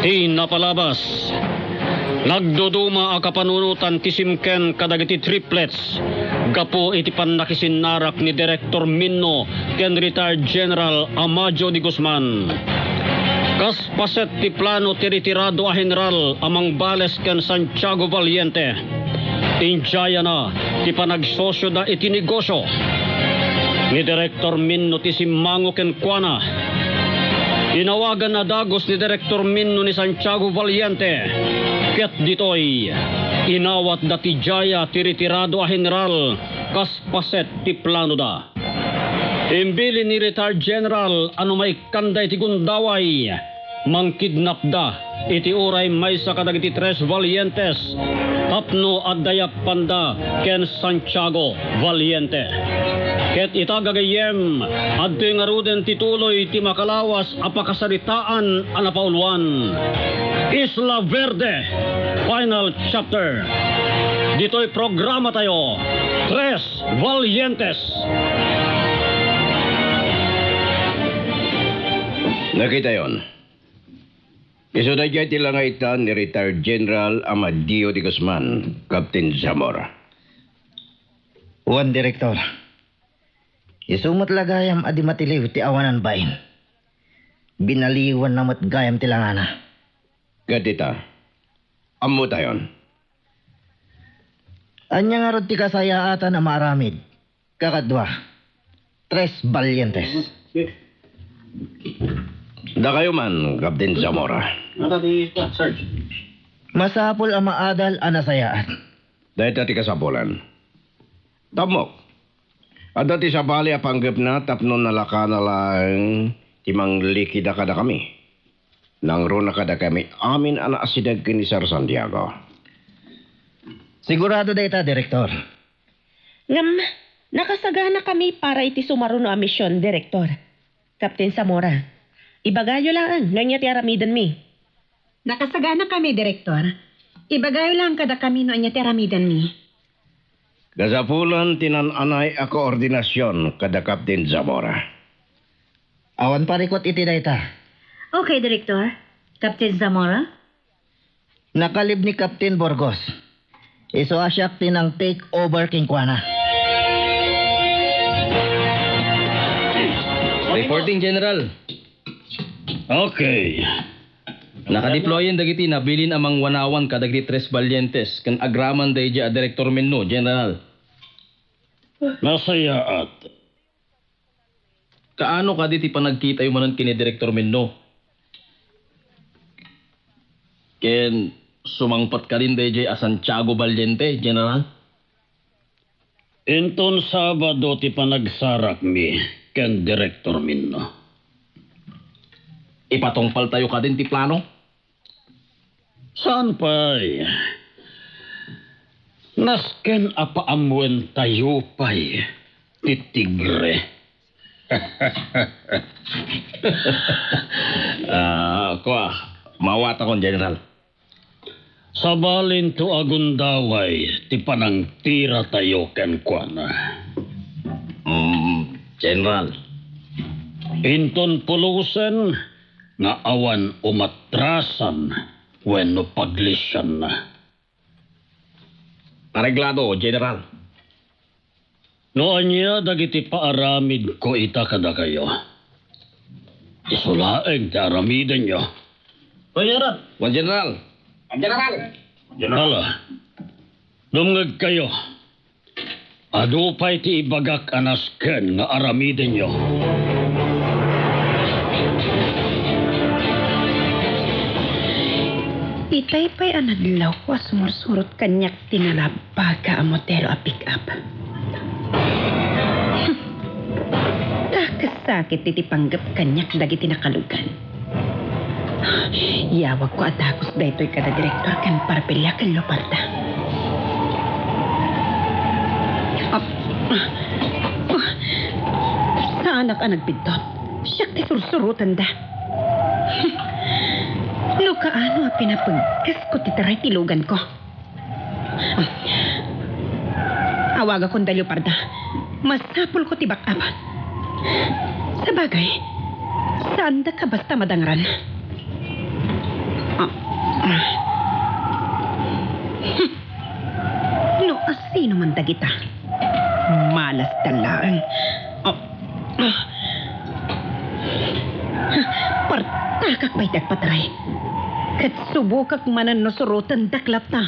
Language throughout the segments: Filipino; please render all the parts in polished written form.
Ti napalabas. Nagduduma a kapanunutan ti simken kadagiti triplets. Gapo iti panakisinarak ni Director Minno ken retired General Amadio de Guzman. Kas paset ti plano ti retirado a general amang Bales ken Santiago Valiente. Injaya na ti panagsosyo da iti negosyo ni Director Minno ti Simango ken Kuana. Inawagan na dagos ni Director Minno ni Santiago Valiente. Ket ditoy, inawat da ti Jaya ti retirado a general kas paset ti plano da. Imbili ni retired general ano may kanday ti gundaway, mangkidnap da iti uray may sa kadagiti tres Valientes, tapno at dayapan da ken Santiago Valiente. Ket itagagayem at tingaruden tituloy ti makalawas apakasaritaan anapauluan. Isla Verde, final chapter. Dito'y programa tayo, Tres Valientes. Nakita yon. Isudadya tilangaitan ni retired General Amadio de Guzman, Captain Zamora. Juan Direktor, isumot lagayam adi matiliw ti awanan bain. Binaliwan na matgayam tilangana. Gatita, amo tayon. Anya nga rod ti kasayaatan na maaramid. Kakadwa, Tres Valientes. Da kayo man, Captain Zamora. Masapol ang maadal ang nasayaan. Dahil ti kasapulan. Tamok. At dati sa bali apanggap na tapno nalaka na lang timang likida kada kami. Nang runa kada kami amin ana asidag kini Sir Santiago. Sigurado data, Direktor. Ngam, nakasagana kami para iti sumaruno a misyon, Direktor. Captain Zamora, ibagayo lang nganya ti aramidan mi. Nakasagana kami, Direktor. Ibagayo lang kada kami no anya ti aramidan mi. Gasapulan tinananay a koordinasyon kada Captain Zamora. Awan parikot iti data. Okay, Direktor. Captain Zamora? Nakalib ni Captain Burgos. Iso asyak tinang take over king Kuana. Reporting, General. Okay. Nakadeployin dagiti nabilin amang wanawan kadagiti Tres Valientes ken agraman dayja a Director Minno, General. Nasayaat. Kaano kaditi panagkita yung manan kini Director Minno? Ken sumangpat ka rin dayja a Santiago Valiente, General. Inton Sabado ti panagsarak mi ken Director Minno. Ipatongpal tayo ka din ti plano? Saan pa'y? Nasken apaamwen tayo pa'y titigre. Kwa, mawat akong, General. Sabalin to agundaway ti panang tira tayo ken Kuana. General. Inton pulusen nga awan umatrasan wenno paglisyan na. Areglado, General. No anya dagiti paaramid ko ita kada kayo. Isulaeng ti aramiden nyo. General. General. Hala, dumngag kayo. Adupay ti ibagak anasken nga aramiden nyo. Itay-pay anadlaw ko sumursurot kanyak tinalabaga ang motero a pick-up. Kasakit iti panggap kanyak dagiti nakalugan. Yawag ko atakos daytoy kada direktor kan parpelya kan loparta. Sa anak ang nagbidot, siyak ti sursurutan da. Kaano a pinapagkas ko titaray tilugan ko. Awaga kong dalyo parda. Masapul ko tibak apa. Sa bagay, saan da ka basta madangran? No, asino man dagita. Malas talaan. Partakak pa'y tagpatray. Kat subukak manan no surutan daklat na.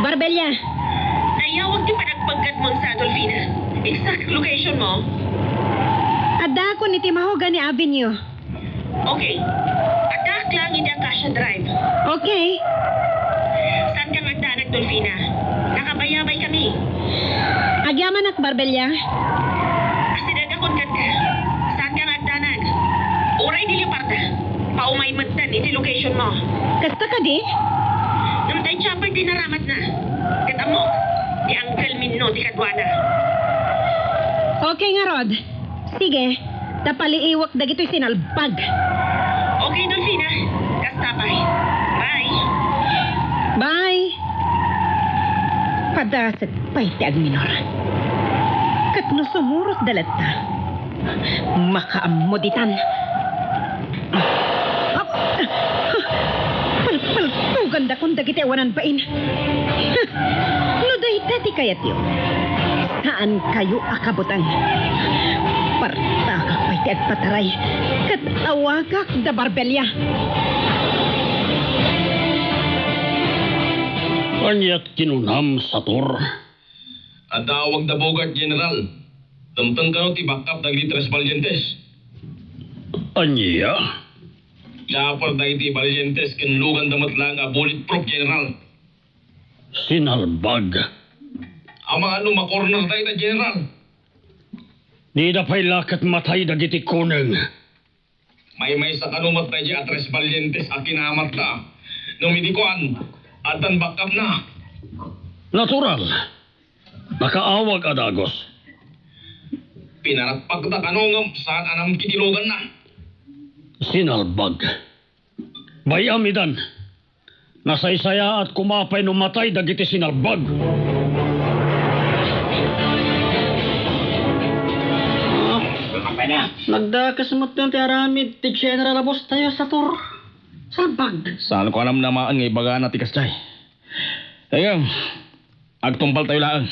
Barbella! Nayawag di pa nagpagkat mo sa Adolfina. Exact location mo? Ada ko ni Timahogan ni Avenue. Okay. Attack lang hindi ang Cassia Drive. Okay. Saan ka nagdanag, Dolfina? Nakabayabay kami. Agyaman ak Barbella. Asinagakon ka. Saan ka nagdanag? Uray di liparta. Paumay magdan iti location mo. Kasta ka di? Nung tayo chopper di naramat na. Katamok. Di Uncle Minno di Kadwana. Okay nga, Rod. Sige. Tapaliiwak dagito'y sinalbag. Okay, Dolfina. Kastapay. Bye. Bye. Padasat pa'y tiag minor. Kat no sumurot dalat ta. Makaamuditan. Palpal-tugan kung dagiti awanan pain. No day dati kayat yun. Saan kayo akabutan? Partakak pa'y tiag pataray. Kat awagak da Barbella. Kanyat kinunam, Sator. Adawag da Bogart, General. Tentang ka ti backup dagiti Tres Valientes. Anya? Chopper dagiti Valientes ken lugan damat lang a bulletproof, General. Sinalbag. Ang mga makorner tayo na, General. Di da pa'y lakat matay dagiti kuneng. May sa kanumat tayo at Tres Valientes a kinamat na. Numidikuan, atan backup na. Natural. Nakaawag adagos. Pinaratpag na kanungam saan anam kitilugan na. Sinalbag. Bayamidan. Nasaysaya at kumapay numatay dagiti sinalbag. Nagdakas mo ti aramid ti General Abos tayo sa tur. Salbag. Saan ko alam namaan nga ibaga na tikas chay. Kaya, agtumpal tayo lang.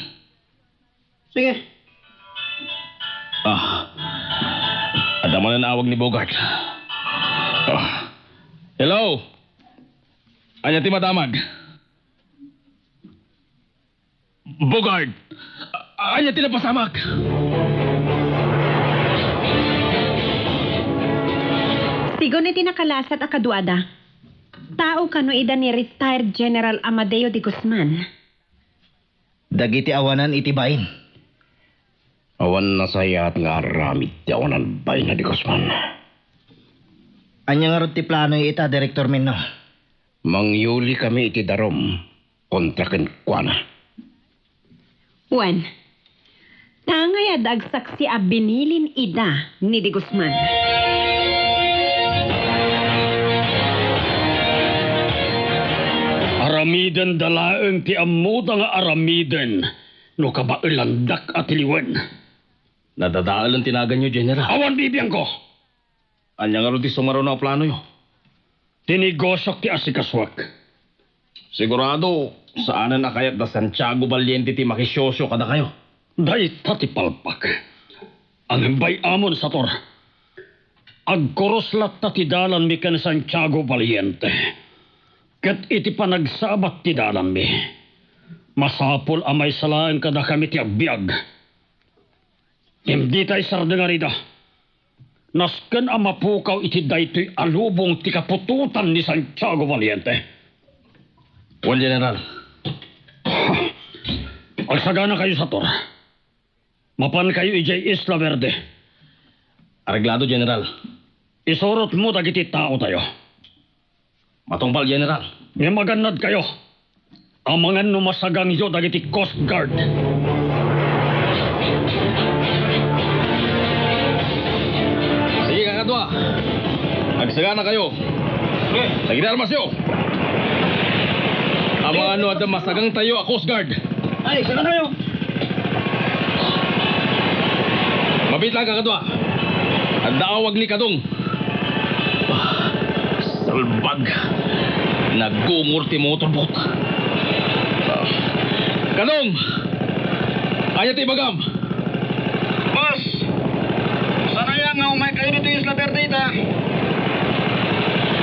Sige. Ada mo na awag ni Bogart. Hello? Anya ti matamag? Bogart! Anya ti napasamak? Sigon iti nakalasat a kaduada. Tao kano ida ni retired General Amadeo de Guzman. Dagiti awanan itibain. Awan na sayat nga aramid ti awanan bay na di Guzman. Anya nga rod ti plano ita, Director Minno. Mangyuli kami iti darom kontra ken kuana. Juan, tangay adagsak si abinilin ida ni de Guzman. Aramiden dalaeng ti amuda nga aramiden. No kabailandak at iliwen. Nadadaalan tinagan nyo, General. Awan bibiyang ko. Anya nga rin ti sumaro na plano nyo. Tinigosok ti asikaswak. Sigurado, saan na kayat da Santiago Valiente ti makisyoso kada kayo? Day tati palpak. Ang bay amon sa tor. Agkoroslat tati dalan mi kan Santiago Valiente. Ket iti panagsabat ti dalan mi. Masapol amay salaan kada kami ti agbiag. Hindi tayo sardengarida. Nasken ang mapukaw iti daytoy alubong ti kapututan ni Santiago Valiente. Well, General. Agsagana kayo sa tor. Mapan kayo ijay Isla Verde. Areglado, General. Isurot mo dagiti tao tayo. Matungpal, General. Nga maganad kayo. Amangan numasagang yo dagiti Coast Guard. Sige, kakadwa. Agsagana kayo. Sige na armasyo. Ang mga ano at masagang tayo a Coast Guard. Ay, saan kayo? Mabit lang kakadwa. Ang daawag ni Kadong. Salbag. Nagumur ti motorbot. Kanong! Ayat ibagam! Boss! Sanaya nga umay kayo dito yung Isla Verde ita.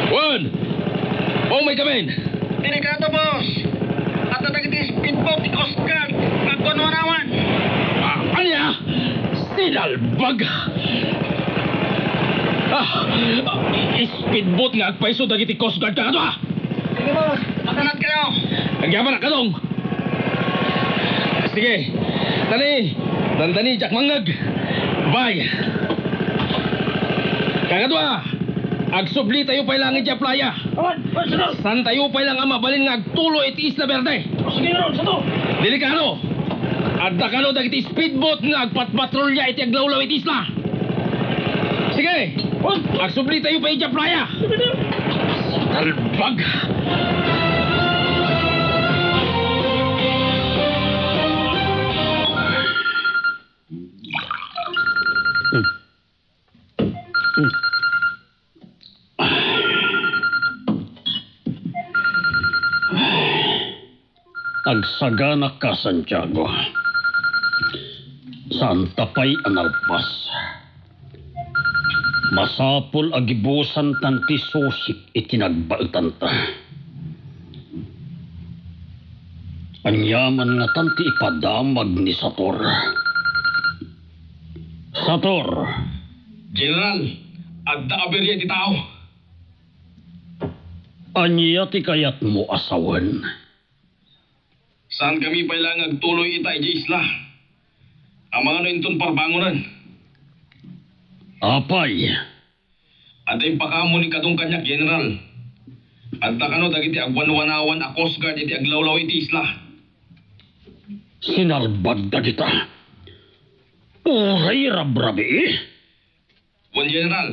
Juan! Oh, may kamin! Tinikato, boss! At natagiti speedboat ni Coast Guard. Pagkunwanawan! Anya! Sinalbag! Speedboat nga agpaiso dagiti Coast Guard ka ha! Sige, boss. Makanat kayo! Agyaman na kanong! Sige! Tani, Jack Mangag! Bye! Kagadwa! Agsubli tayo pa ilang iti playa! San tayo pa ilang mabalin nga agtulo iti Isla Verde! Sige ron, sa to. Delikado! Adda kano dagiti speedboat nga agpatpatrolya iti aglawlaw iti isla! Sige! Agsubli tayo pa iti playa! Talbag! Agsagana ka, Santiago. Santa pa'y analpas. Masapol agibusan tanti susik itinagbaltan ta. Anyaman nga tanti ipadamag ni Sator. Sator! General, adda aberya iti tao. Anya ti kayat mo asawan? Saan kami pailang agtuloy ita iti isla? Ang mga nointon parbangunan. Apay, At ay pakamo ni kadong kanyak, General. At kano dagiti agwanwanawan a Coast Guard iti aglawlaw iti isla. sinalbag na kita. Uray rabrabi. Wan, General.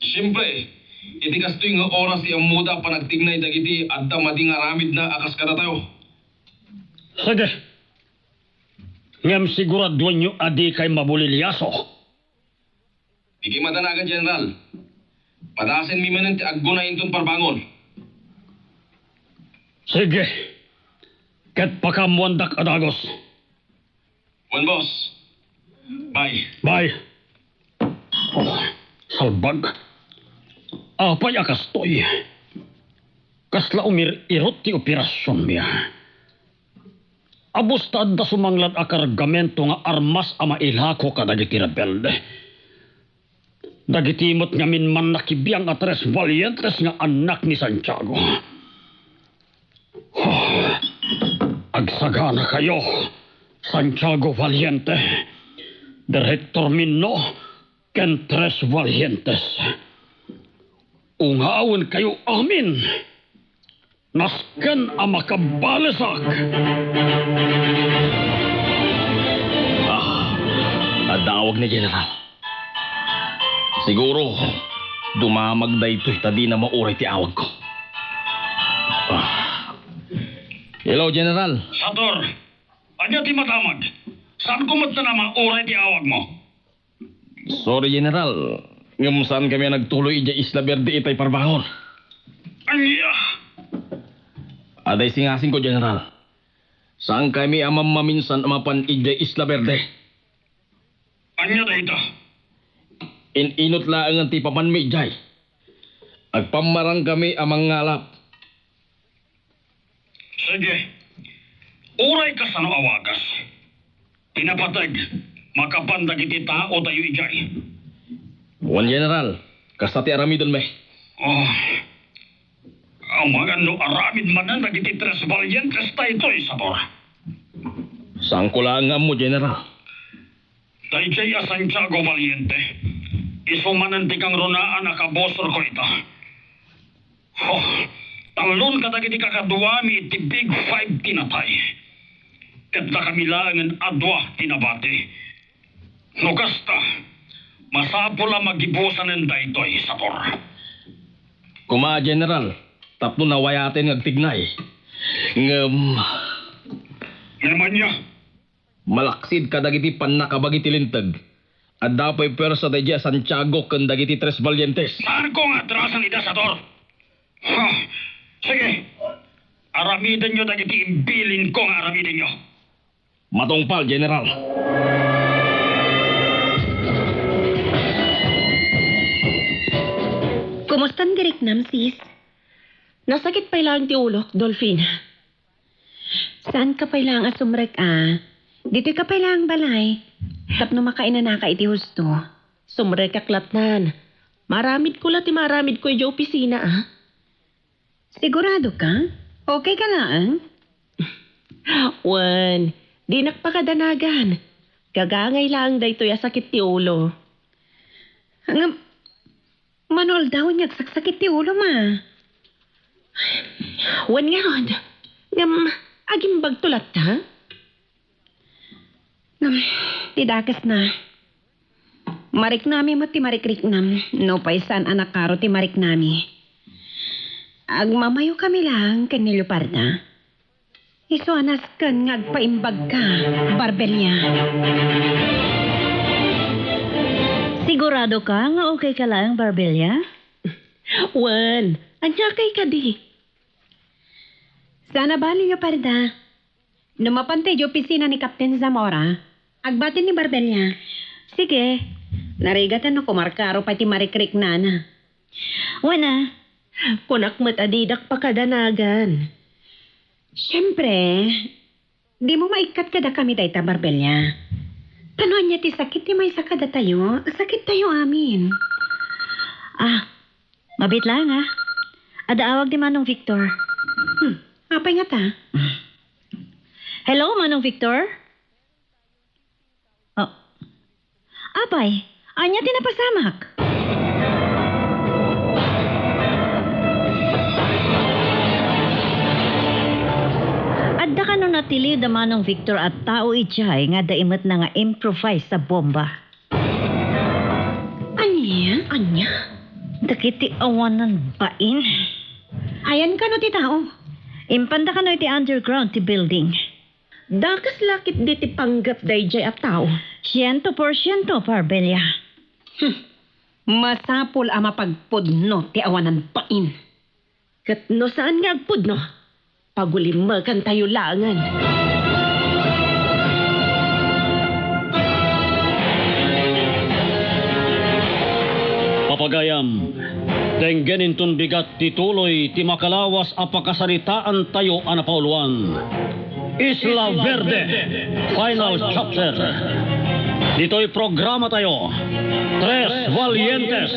Siyempre, iti kastoy nga oras ti amuda panagtignay dagiti adda mading aramid na akas kada tayo. Sige. Ngam siguraduan nyo adi kay mabulilyaso. Di madanagan, General. Padasin mi manan ti aggunayin ton parbangon. Sige. Ket pakamuandak adagos. Wan, boss. Bye. Bye. Oh, salbag. Apay akastoy. Kasla irot ti operasyon miya. Abustad da sumanglat a kargamento nga armas a mailhako kadagiti rebelde. Dagitimot nga minman nakibiyang a tres valientes nga anak ni Santiago. Oh, agsagana kayo, Santiago Valiente, Director Minno, ken tres valientes. Ungawan kayo amin. Nasken a makabalasak. Adawag ni General. Siguro, dumamag da ito'y tadi na mauray ti awag ko. Hello, General. Sator, anya ti matamag. Saan kumot na mauray ti awag mo? Sorry, General. Ngam saan kami nagtuloy iya Isla Verde itay parbangon. Anya? Aday singasing ko, General. Saan kami amam maminsan amapan iya Isla Verde? Anya da ito? Inot laang ang tipapan mi jay. Agpamarang kami amang ngalap. Sige. Uray ka sa no awagas. Pinapatag. Makapandag iti tao tayo ijay. Wan, General. Kasati aramidon me. Oh. Ang mga no aramid manan dagiti tres valientes tayo ito'y Sator. Saan ko lang mo, General? Dayjay a Santiago Valiente. Isumanan ti kang runaan nakabosor ko ito. Oh, talon ka dagiti kakaduami ti Big Five tinatay. Ket na kami langan adwa tinabati. No kasta, masapol ang magibusan ng daytoy, Sator. Kuma, General. Tapno nawayatin ngagtignay. Naman niya, Malaksid ka dagiti pan nakabagiti lintag. At dapoy persa tayo dyan Santiago kung dagiti Tres Valientes. Saan ko nga atrasan ita, Sator? Sige. Aramidan nyo dagiti imbilin ko nga aramidan nyo. Matungpal, General. Kumusta ang diriknam, sis? Nasakit pa lang ti ulo, Dolphin. Saan ka pa lang asumrek, Dito ka pa lang balay. Tapno makainanaka iti husto. Sumre kaklatnan. Maramid ko ti maramid ko yung opisina, Sigurado ka? Okay ka lang? Wan, di nakpakadanagan. Gagangay lang dahito ya sakit ti ulo. Hanggang manol daw niya saksakit ti ulo, ma. Wan nga ron. Ngam, aging bagtulat ha? Tidakas na. Marik nami mo ti marikrik-nam. No paisan anak karo ti marik nami. Agmamayo kami lang kanilyo parda. Iso anas kan ngagpaimbag ka, Barbelya. Sigurado ka nga okay ka lang, Barbelya? Wan, anya kay ka di. Sana bali nga parda. Numapantay di opisina ni Captain Zamora. Agbatin ni Barbelya. Sige. Narigatan no kumarkaro pa ti marikrik nana. Wana, Kunak matadidak pakadanagan. Siyempre, di mo maikat kada kami dayta, Barbelya. Tanuan niya ti sakit ti may sakada tayo. Sakit tayo amin. mabit lang Adaawag di Manong Victor. Apay nga ta? Hello, Manong Victor? Oh. Apay, anya tinapasamak. Adda ka no natili da Manong Victor at tao ijay nga daimat na nga improvise sa bomba. Anya? Anya? Dakiti awanan bain. Ayan ka no ti tao. Impanda ka no iti underground ti building. Dakas lakit di ti panggap dayjay at tao. 100%, Barbelya. Masapul ang mapagpudno ti awanan pain. Kat no saan nga agpud no? Pagulimagan tayo langan. Papagayam, tenggenintun bigat tituloy ti makalawas apakasaritaan tayo anapauluan. Isla Verde, final chapter. Dito'y programa tayo, Tres Valientes.